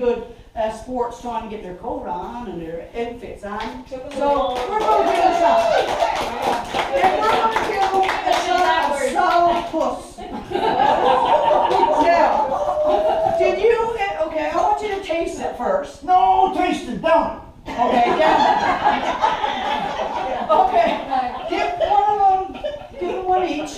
good sports trying to get their coat on and their outfits on. So we're going to give a shot. And we're going to give a shot of sourpuss. Now, did you, okay, I want you to taste it first. No, taste it, don't it? Okay, down. Okay, give one of them, give them one each,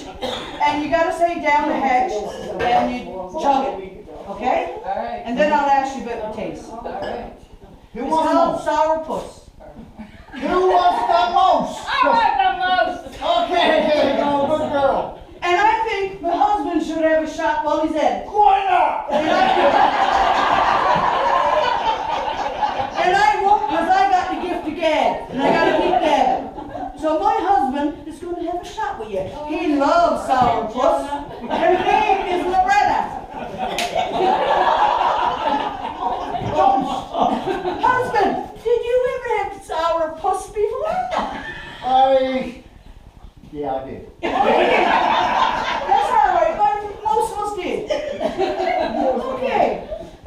and you gotta say down the hatch, and you chug it, okay? Alright. And then I'll ask you about the taste. Alright. Who It's wants called most? sourpuss. Who wants the most? I want the most! Okay, there you go, good girl. And I think my husband should have a shot while he's at it. Why not? And I won't, because I got the gift of gab, and I gotta keep gabbing. So my husband is going to have a shot with you. He loves sourpuss. Her name is Loretta. Husband, did you ever have sourpuss before? Yeah, I did. That's all right, but most of us did. Okay,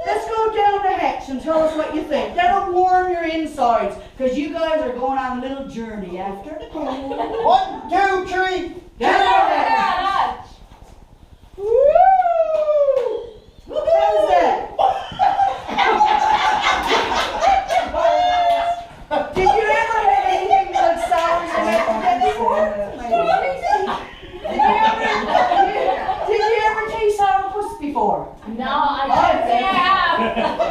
let's go down the hatch and tell us what you think. That'll warm your insides, because you guys are going on a little journey after. 1, 2, 3. Down the hatch. Woo! How's that? Did you ever have anything like sour you had before? Did you ever taste sourpuss before? No, I can't say I have.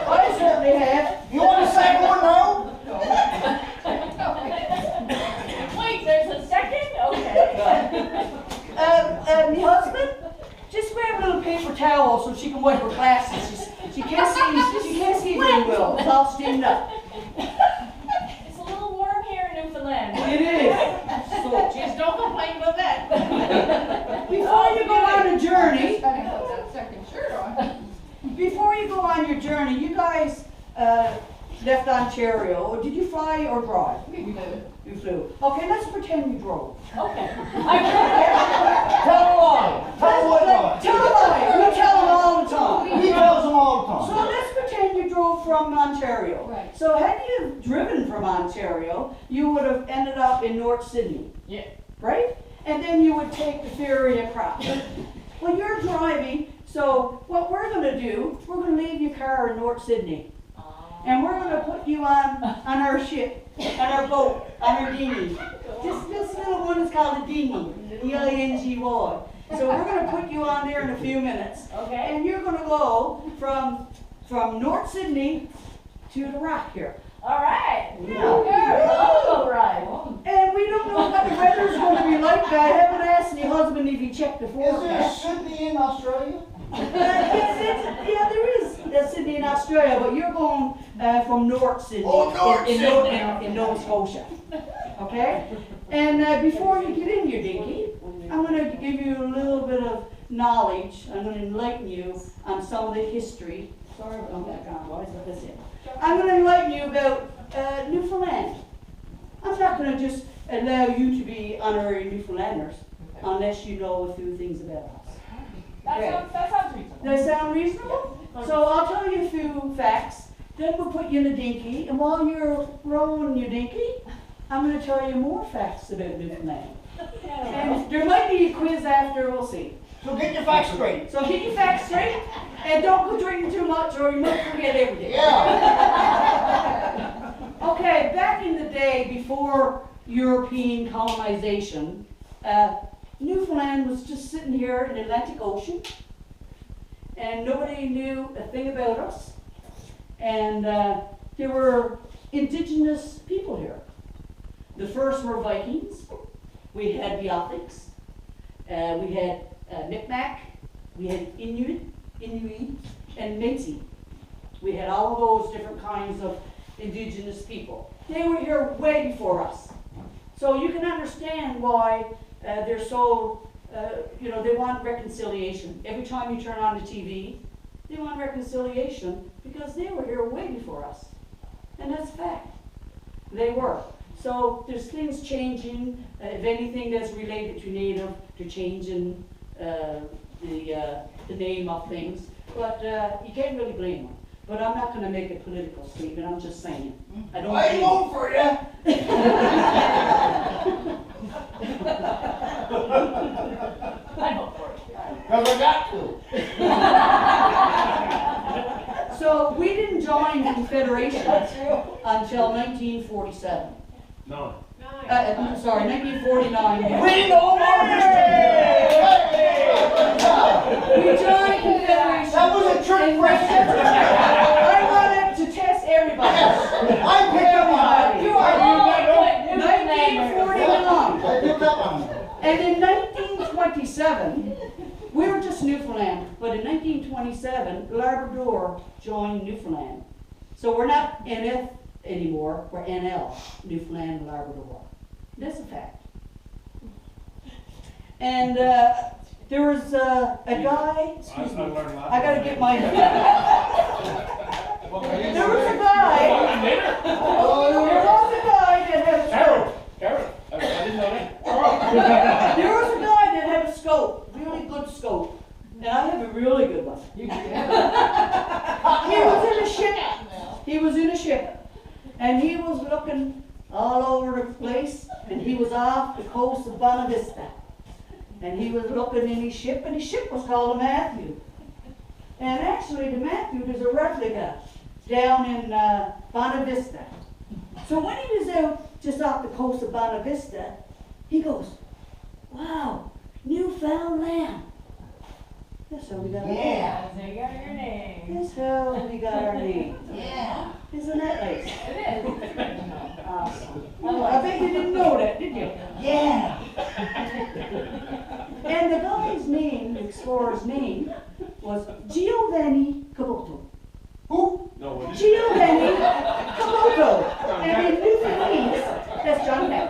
I certainly have. You want a second one now? Wait, there's a second? Okay. My husband, just grab a little paper towel so she can wipe her glasses. She can't see very well. It's all steamed up. It's a little warm here in Newfoundland. It is. So, just don't complain about that. Before you go on a journey, that second shirt on. before you go on your journey, you guys left Ontario. Did you fly or drive? You flew. Okay, let's pretend you drove. Okay. Tell a lie. Tell a lie. Tell a lie. We tell them all the time. He tells them all the So time. let's pretend you drove from Ontario. Right. So had you driven from Ontario, you would have ended up in North Sydney. Yeah. Right? And then you would take the ferry across. Well, you're driving, so what we're going to do, we're going to leave your car in North Sydney. And we're going to put you on our ship, on our boat, on our dinghy. This little one is called a dinghy, D-I-N-G-Y. So we're going to put you on there in a few minutes. Okay. And you're going to go from North Sydney to the Rock here. All right. Yeah. All right. And we don't know what the weather's going to be like. I haven't asked my husband if he checked the Is there forecast. Sydney in Australia? Yeah, there is Sydney in Australia, but you're going from North Sydney, Oh, North in Nova Scotia. Okay? And before you get in your dinghy, I'm going to give you a little bit of knowledge. I'm going to enlighten you on some of the history. Sorry about that, boys, but that's it. I'm going to enlighten you about Newfoundland. I'm not going to just allow you to be honorary Newfoundlanders unless you know a few things about us. That sounds reasonable. Does that sound reasonable? So I'll tell you a few facts, then we'll put you in a dinghy, and while you're rowing your dinghy, I'm going to tell you more facts about Newfoundland. And there might be a quiz after, we'll see. So get your facts straight. So get your facts straight, and don't go drinking too much or you might forget everything. Yeah. Okay, back in the day before European colonization, Newfoundland was just sitting here in the Atlantic Ocean, and nobody knew a thing about us. And there were indigenous people here. The first were Vikings. We had Beothiks. We had Micmac. We had Inuit, and Métis. We had all of those different kinds of indigenous people. They were here way before us. So you can understand why they're so, they want reconciliation. Every time you turn on the TV, they want reconciliation because they were here way before us. And that's a fact. They were. So there's things changing, if anything that's related to Native, to changing the name of things, but you can't really blame them. but I'm not gonna make a political statement, I'm just saying. I don't I think- vote for you. I vote for it. Cause I got to. So we didn't join the Confederation until 1947. No. Sorry, 1949. We know our history. We joined Confederation. That was a trick in question. I wanted to test everybody. I picked up on it. You are all good Newfoundlanders. 1949. I picked up on it. And in 1927, we were just Newfoundland, but in 1927, Labrador joined Newfoundland. So we're not NF anymore, we're NL, Newfoundland and Labrador. That's a fact. And there was a guy, excuse me, I gotta get my, there was a guy, there was a guy that had a scope. Carol, I didn't know that. There was a guy that had a scope, really good scope, and I have a really good one. He was in a ship. He was in a ship, and he was looking all over the place, and he was off the coast of Bonavista. And he was looking in his ship, and his ship was called the Matthew. And actually, the Matthew, there's a replica down in Bonavista. So when he was out just off the coast of Bonavista, he goes, "Wow, Newfoundland." That's how we got our name. Yeah. So you got your name. That's how we got our name. Yeah. Isn't that nice? It is. Awesome. I bet you didn't know that, did you? Yeah. And the guy's name, the explorer's name, was Giovanni Caboto. Who? No, what is it? Giovanni Caboto. And in Newfoundlandese, that's John Peck.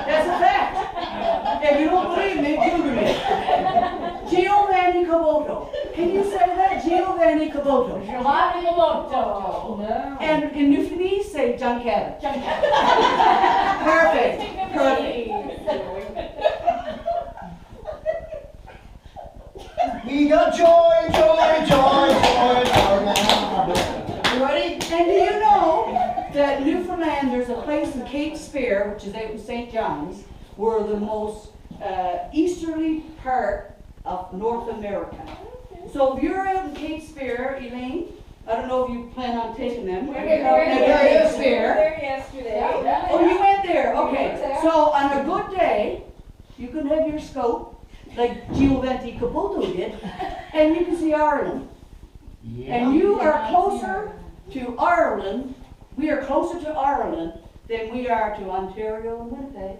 That's a fact. If you don't believe me, Google it. Giovanni Caboto. Can you say that? Giovanni Caboto. Giovanni Caboto. And in Newfoundlandese, say John Cabot. John Cabot. Perfect. Perfect. We got joy, joy, joy, joy, joy now. You ready? And do you know that Newfoundland, there's a place in Cape Spear, which is out in St. John's, where the most easterly part of North America. So if you're out in Cape Spear, Elaine, I don't know if you plan on taking them. We're Out there in Cape Spear. yesterday. Oh, you went there, okay. So on a good day, you can have your scope, like Giovanni Caboto did, and you can see Ireland. And you are closer to Ireland, we are closer to Ireland than we are to Ontario and Winnipeg.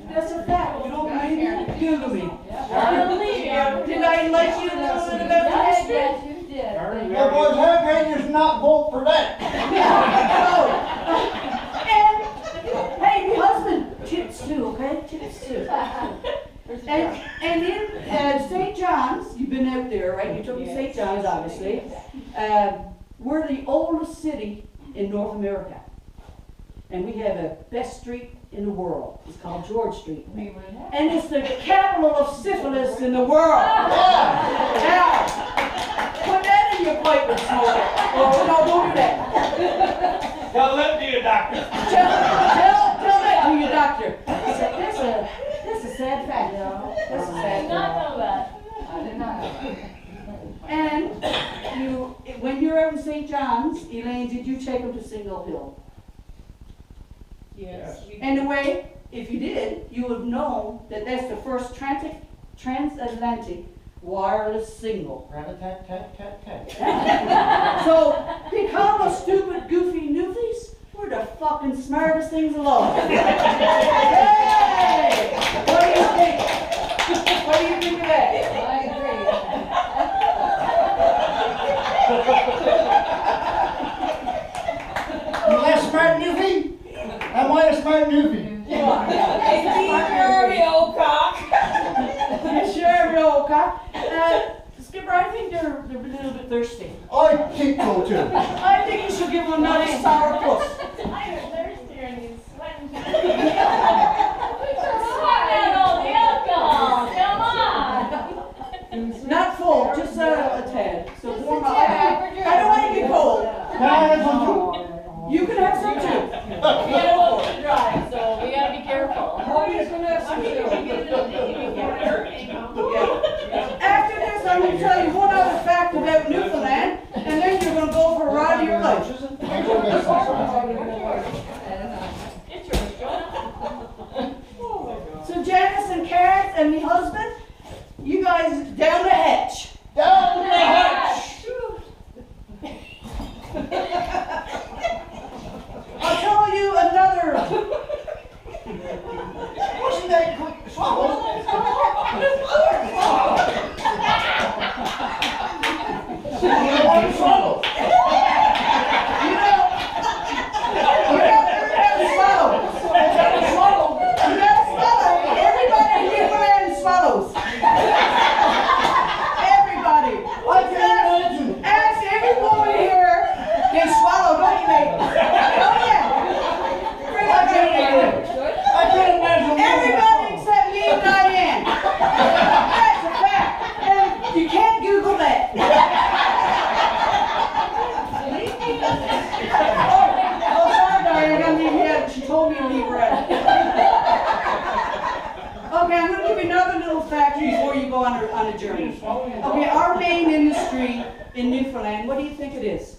That's a fact, you don't believe me? Google me. I believe you. Did I let you know about the history? Yes, you did. Yeah, boys, how can you not vote for that? And, hey, my husband, tips too, okay? Tips too. And in St. John's, you've been out there, right? You took me to St. John's, obviously. We're the oldest city in North America. And we have a best street in the world. It's called George Street. And it's the capital of syphilis in the world. Now, put that in your pipe and smoke it. Oh, no, don't do that. Tell that to your doctor. Tell that to your doctor. That's a sad fact, y'all. That's a I sad did not fact. know that. And when you're out in St. John's, Elaine, did you take them to Single Hill? Yes. Anyway, if you did, you would know that that's the first transatlantic wireless signal. Rat-a-tat-tat-tat-tat. So, they call us stupid, goofy newfies. We're the fucking smartest things alive. Yay! What do you think? What do you think of that? I agree. You a smart newfie? Am I a smart newfie? You are. Harry Ocock. Sure, real cock. Skipper, I think they're a little bit thirsty. I think so too. I think you should give them another sour puss. I'm thirsty and he's sweating. Sweat out all the alcohol. Come on. Not full, tell you one other fact about Newfoundland, and then you're gonna go for a ride of your life. I go get some. It's yours, Joe. So Janice and Kat and me husband, you guys down the hatch. Down the hatch. I'll tell you another. Wasn't that quick? Swallow. Swallow. You know, you gotta swallow. You gotta swallow. Everybody in Newfoundland swallows. Everybody. I can't imagine. Ask every woman here, they swallow, don't you, mate? Oh, yeah. Bring it back here. I can't imagine. Everybody except me and Diane. That's a fact. And you can't Google that. Oh, sorry, Diane, I didn't leave yet. She told me to leave right. Okay, I'm gonna give you another little fact before you go on a journey. Okay, our main industry in Newfoundland, what do you think it is?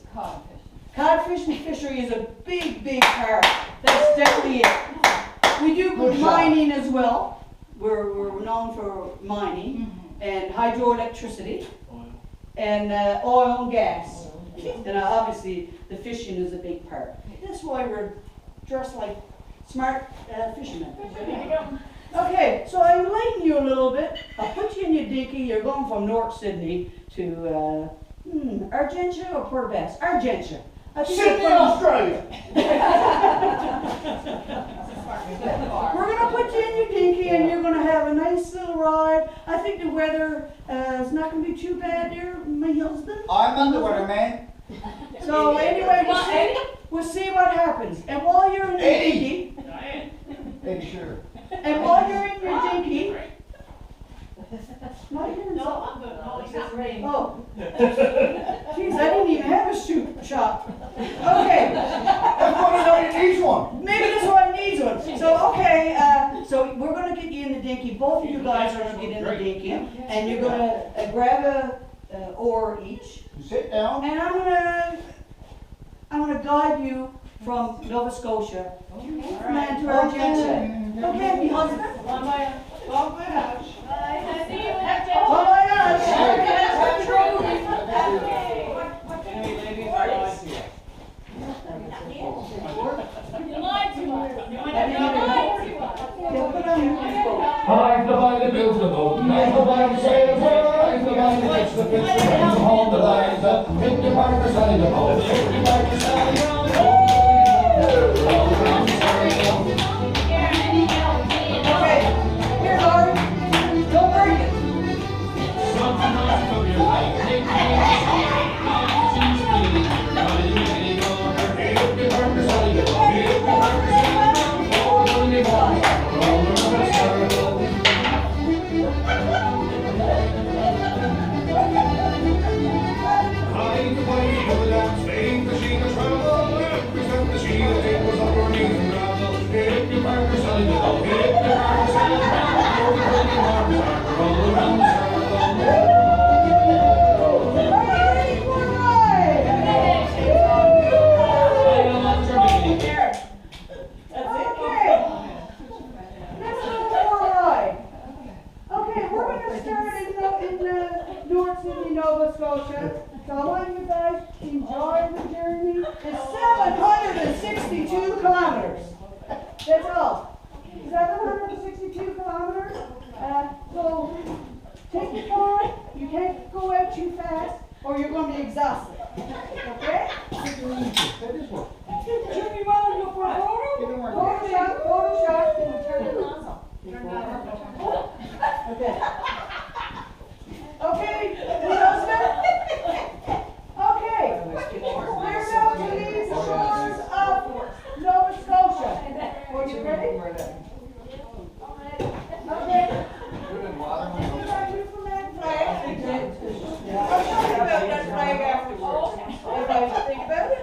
Codfish and fishery is a big, big part. That's definitely it. We do Good job. mining as well. We're known for mining and hydroelectricity and oil and gas. And obviously the fishing is a big part. That's why we're dressed like smart fishermen. Okay, so I enlighten you a little bit. I'll put you in your dinky. You're going from North Sydney to Argentia or Port Bass? Argentia. I think Sydney, you're from- Australia. We're gonna put you in your dinky and you're gonna have a nice little ride. I think the weather is not gonna be too bad there, my husband. I'm underwater, man. So anyway, we'll see what happens. And while you're in your Eddie. dinky, Eddie Sugar. and while you're in your dinky, not even No, I'm good. No, it's not raining. Oh. Jeez, I didn't even have a shoot shop. Okay. Everybody know you need one. Maybe this one needs one. So, okay, so we're gonna get you in the dinky. Both of you guys are gonna get in the dinky. And you're gonna grab a oar each. Sit down. And I'm gonna guide you from Nova Scotia to Newfoundland to Argentia. Okay, me husband? I see you at Oh my gosh! You lied to us. You lied to us. Hide the vine, beautiful, nice the vine, sails, rise the vine, catch the fish, and hold the lines up, hit the marker, side the boat, hit the marker, side the Okay, here, Lord. Don't break it. Nova Scotia. So I want you guys to enjoy the journey. It's 762 kilometers. That's all. 762 kilometers. So take your time. You can't go out too fast or you're going to be exhausted. Okay? That is what. Jimmy, want to go for a photo? Photo shot, photo shot. Turn the nozzle. Turn the nozzle. Okay. Okay, the husband? Okay. We're going to leave the shores of Nova Scotia. Are you ready? Okay. I'll show you about that flag afterwards. Everybody think about it?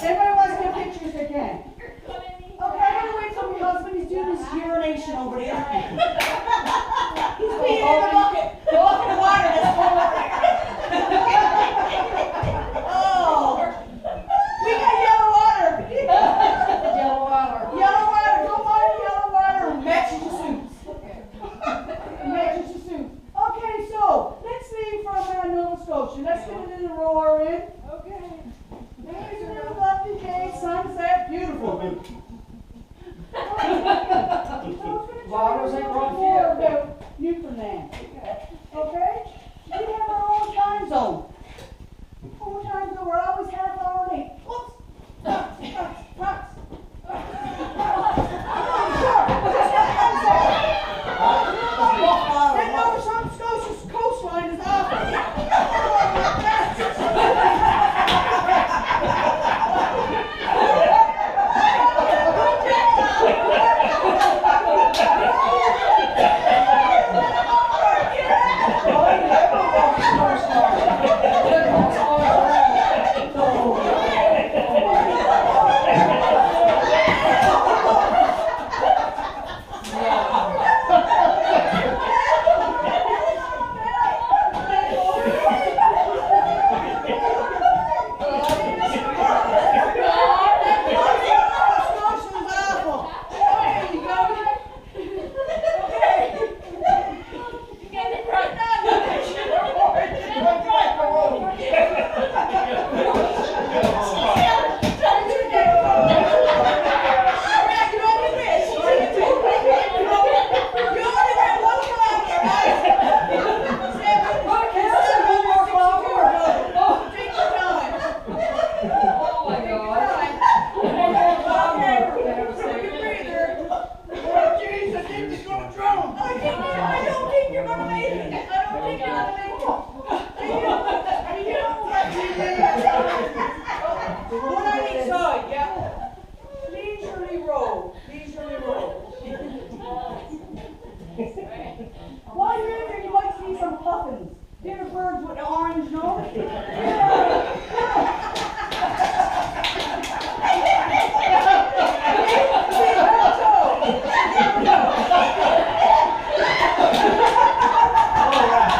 Anybody wants to get pictures, they can. Okay, I'm gonna wait for my husband. He's doing his urination over there. He's peeing in the bucket. The bucket of water Ocean. Let's get it in the roaring. Okay. There's a lovely day, sunset, beautiful. Waters ain't rough More yet. about Newfoundland. Okay?